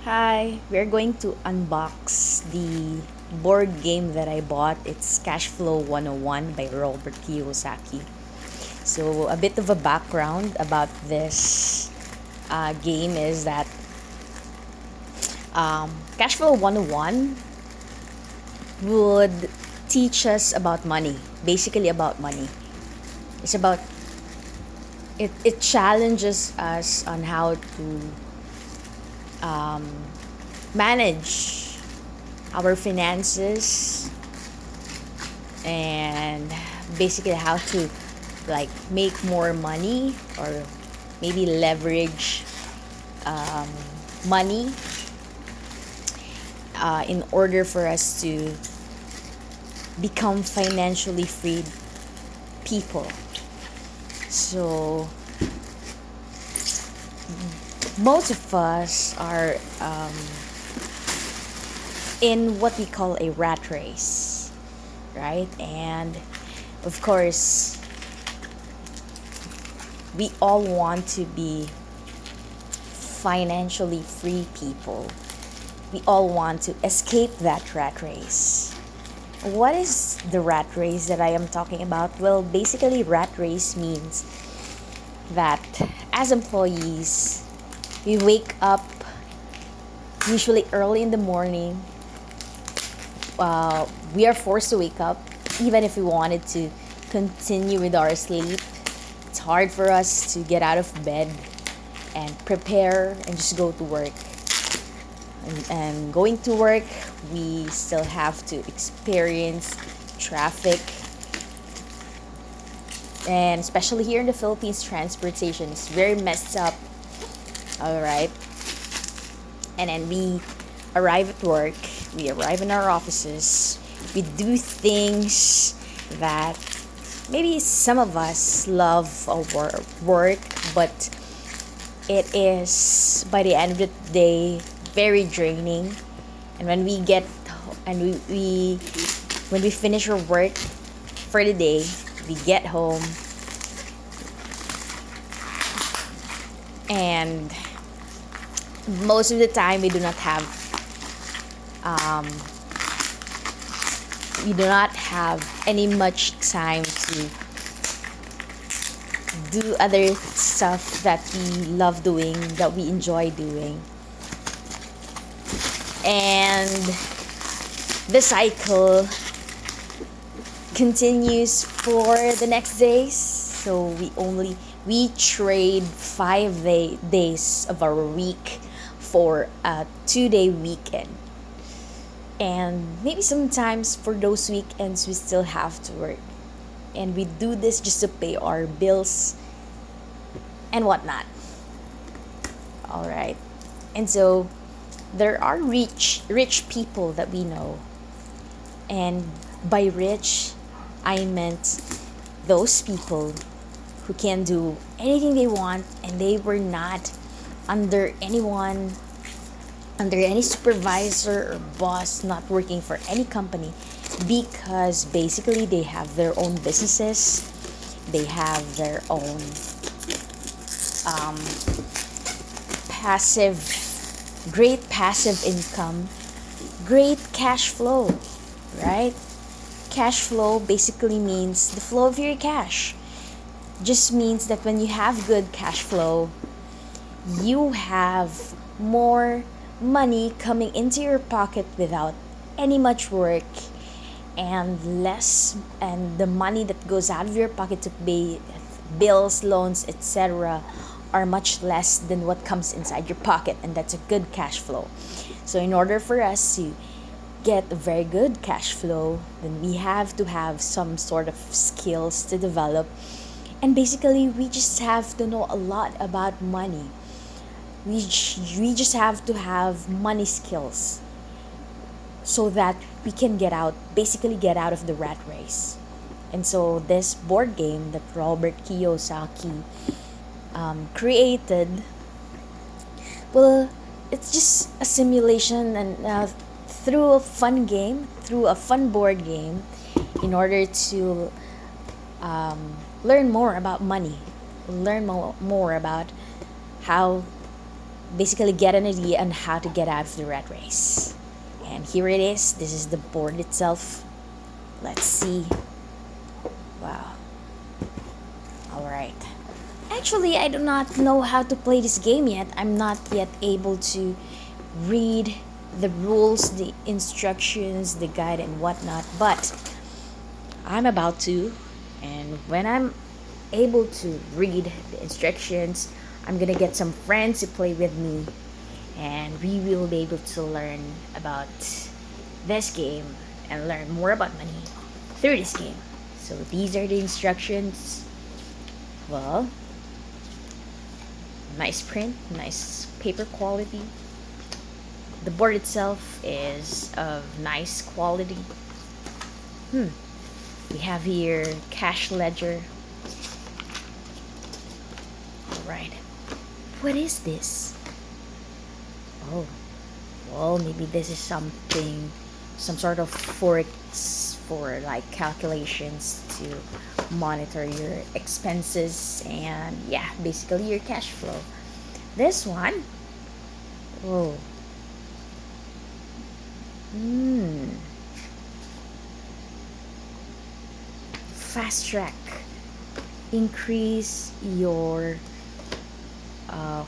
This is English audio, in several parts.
Hi, we're going to unbox the board game that I bought. It's Cashflow 101 by Robert Kiyosaki. So, a bit of a background about this game is that Cashflow 101 would teach us about money, basically about money. It's about it challenges us on how to manage our finances and basically how to like make more money or maybe leverage money in order for us to become financially free people. So most of us are in what we call a rat race, right? And of course, we all want to be financially free people. We all want to escape that rat race. What is the rat race that I am talking about? Well, basically, rat race means that as employees, we wake up usually early in the morning. We are forced to wake up even if we wanted to continue with our sleep. It's hard for us to get out of bed and prepare and just go to work. And going to work, we still have to experience traffic. And especially here in the Philippines, transportation is very messed up. All right. And then we arrive at work, we arrive in our offices, we do things that maybe some of us love our work, but it is by the end of the day very draining. And when we get and we when we finish our work for the day, we get home and most of the time um, we do not have any much time to do other stuff that we love doing, that we enjoy doing. And the cycle continues for the next days. So we trade 5 days of our week for a 2 day weekend. And maybe sometimes for those weekends we still have to work. And we do this just to pay our bills and whatnot. All right. And so there are rich people that we know. And by rich, I meant those people who can do anything they want and they were not under anyone, under any supervisor or boss, not working for any company, because basically they have their own businesses, they have their own passive, great passive income, great cash flow, right? Cash flow basically means the flow of your cash. Just means that when you have good cash flow, you have more money coming into your pocket without any much work, and the money that goes out of your pocket to pay bills, loans, etc. are much less than what comes inside your pocket, and that's a good cash flow. So in order for us to get a very good cash flow, then we have to have some sort of skills to develop. And basically, we just have to know a lot about money. We just have to have money skills so that we can basically get out of the rat race. And so this board game that Robert Kiyosaki created, well, it's just a simulation, and through a fun board game, in order to learn more about money, learn more about how basically get an idea on how to get out of the rat race. And here it is. This is the board itself. Let's see. Wow. All right. Actually, I do not know how to play this game yet. I'm not yet able to read the rules, the instructions, the guide, and whatnot. But I'm about to. And when I'm able to read the instructions, I'm gonna get some friends to play with me, and we will be able to learn about this game and learn more about money through this game. So these are the instructions. Well, nice print, nice paper quality. The board itself is of nice quality. We have here cash ledger. Alright. What is this? Oh, well, maybe this is something, some sort of forex for like calculations to monitor your expenses and yeah, basically your cash flow. This one, oh, fast track, increase your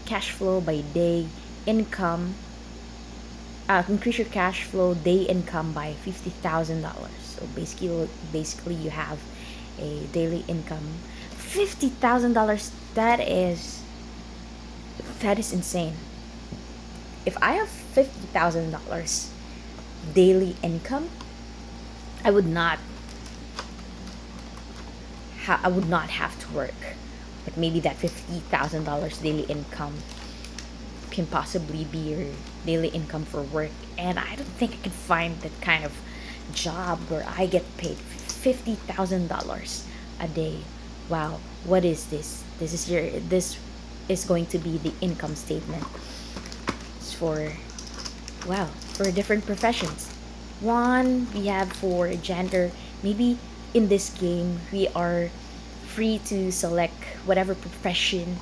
cash flow by day income, increase your cash flow day income by $50,000. So basically you have a daily income $50,000. That is insane. If I have $50,000 daily income, I would not I would not have to work. But maybe that $50,000 daily income can possibly be your daily income for work. And I don't think I can find that kind of job where I get paid $50,000 a day. Wow, what is this? This is going to be the income statement. It's for, wow, for different professions. One we have for gender. Maybe in this game we are free to select whatever profession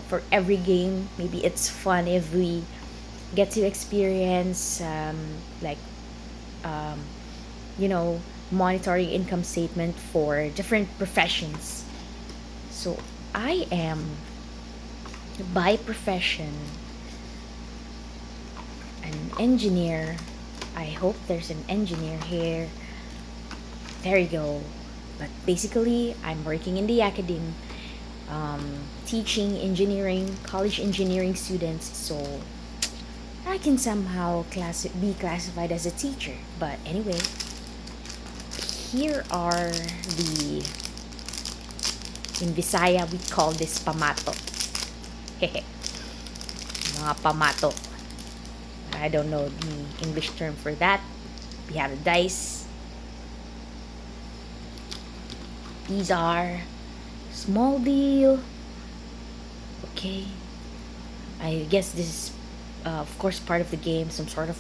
for every game. Maybe it's fun if we get to experience like um, monitoring income statement for different professions. So I am by profession an engineer. I hope there's an engineer here. There you go. But basically, I'm working in the academy, teaching engineering, college engineering students. So I can somehow be classified as a teacher. But anyway, here are the, in Visaya we call this pamato. Hehe. Mga pamato. I don't know the English term for that. We have the dice. These are small deal. Okay. I guess this is, of course, part of the game. Some sort of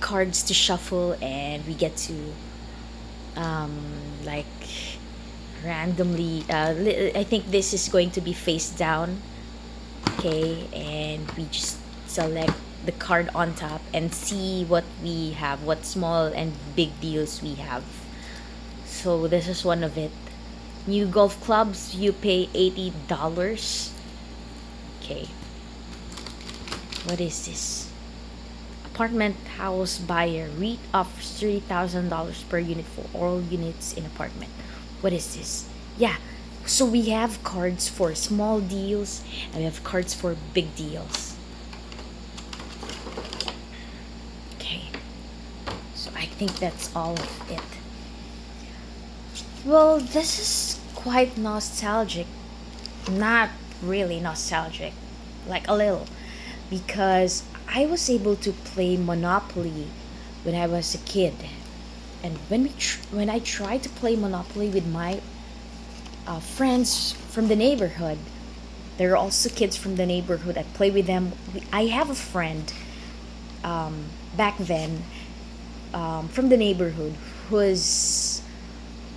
cards to shuffle, and we get to like randomly. I think this is going to be face down. Okay, and we just select the card on top and see what we have, what small and big deals we have. So this is one of it. New golf clubs, you pay $80. Okay. What is this? Apartment house buyer. REIT offers $30,000 per unit for all units in apartment. What is this? Yeah. So we have cards for small deals and we have cards for big deals. Okay. So I think that's all of it. Well, this is quite nostalgic. Not really nostalgic, like a little, because I was able to play Monopoly when I was a kid, and when I tried to play Monopoly with my friends from the neighborhood, there are also kids from the neighborhood. I play with them. I have a friend back then from the neighborhood who was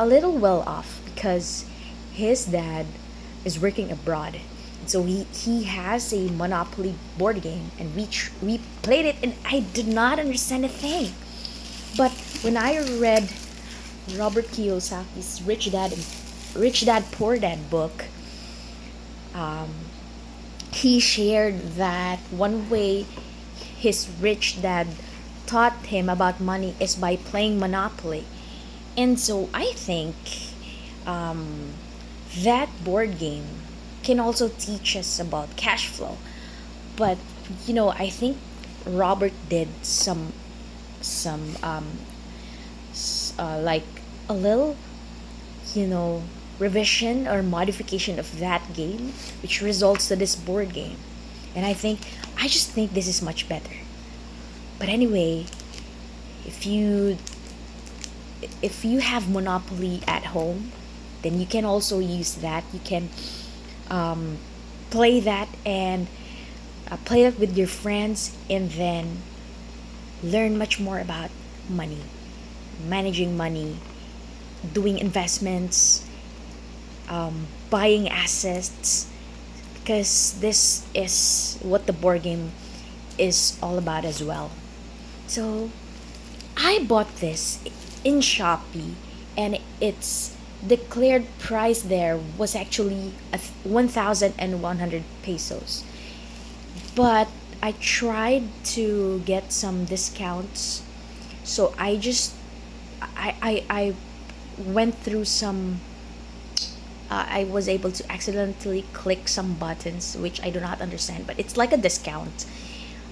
a little well off because his dad is working abroad. So he has a Monopoly board game, and we played it, and I did not understand a thing. But when I read Robert Kiyosaki's Rich Dad Poor Dad book, he shared that one way his rich dad taught him about money is by playing Monopoly. And so I think um, that board game can also teach us about cash flow. But I think Robert did some like a little you know revision or modification of that game, which results to this board game. And I just think this is much better. But anyway, if you if you have Monopoly at home, then you can also use that. You can um, play that and play it with your friends, and then learn much more about money, managing money, doing investments, buying assets, because this is what the board game is all about as well. So I bought this in Shopee, and its declared price there was actually 1,100 pesos. But I tried to get some discounts, so I went through some. I was able to accidentally click some buttons which I do not understand, but it's like a discount.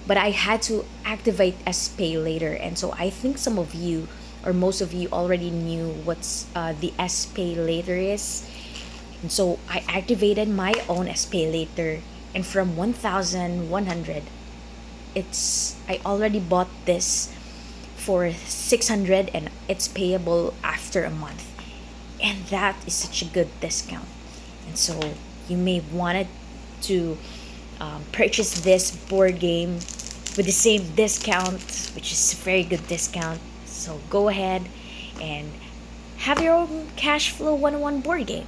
But I had to activate S Pay later, and so I think some of you or most of you already knew what's the S Pay later is. And so I activated my own S Pay later, and from 1,100, I already bought this for 600, and it's payable after a month. And that is such a good discount. And so you may want to purchase this board game with the same discount, which is a very good discount. So go ahead and have your own Cash Flow 101 board game.